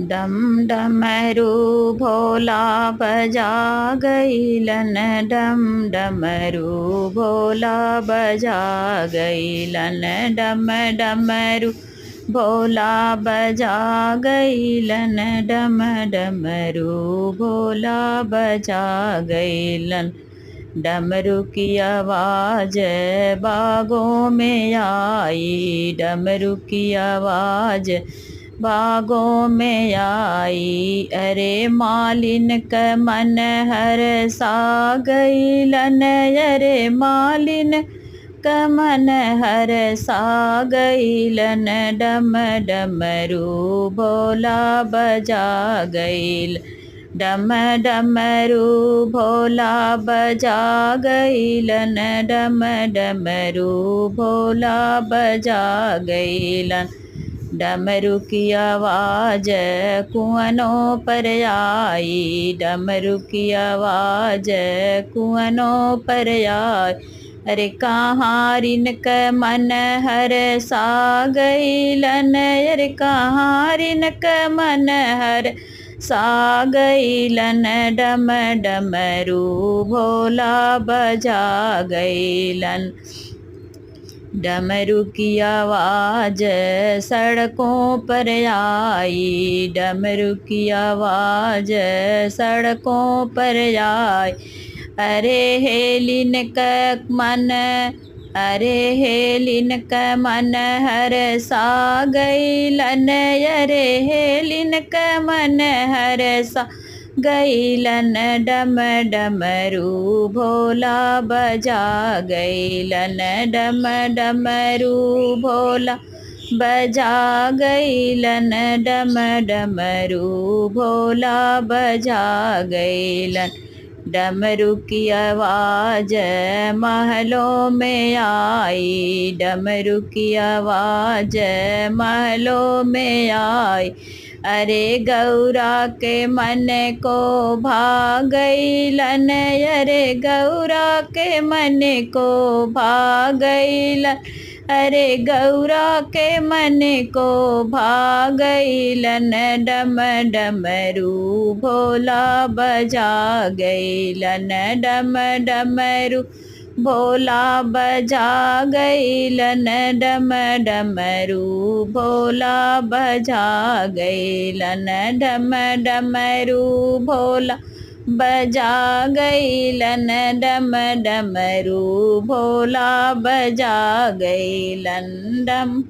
डम डमरू भोला बजा गईलन, डम डमरू भोला बजा गईलन, डम डमरू भोला बजा गईलन, डम डमरू भोला बजा गईलन। डमरू की आवाज़ बागों में आई, डमरू की आवाज़ बागों में आई। अरे मालिन का मन हर सा गईलन, अरे मालिन का मन हर सा गईलन, डम डमरू भोला बजा गईल, डम डमरू भोला बजा गईलन, डम डमरू भोला बजा गईलन। डमरू की आवाज़ कुआनों पर आई, डमरू की आवाज़ कुआनों पर आई। अरे कहाँ रिन का मन हर सा गईलन, अरे कहाँ रिन का मन हर सा गईलन, डम डमरू भोला बजा गईलन। डमरू की आवाज़ सड़कों पर आई, डमरू की आवाज़ सड़कों पर आई। अरे हेलिन का मन, अरे हेलिन का मन हर सा गईलन, अरे हेलिन का मन हर सा गईलन, डम डमरू भोला बजा गईलन, डम डमरू भोला बजा गईलन, डम डमरू भोला बजा गईलन। डमरू की आवाज़ महलों में आई, डमरू की आवाज़ महलों में आई। अरे गौरा के मन को भा गईलन, अरे गौरा के मन को भा गईलन, अरे गौरा के मन को भा गईलन, डम डमरू भोला बजा गईलन, डम डमरू भोला बजा गईलन, डम डमरू भोला बजा गईलन, डम डमरू भोला बजा गईलन, डम डमरू भोला बजा गईलन, डम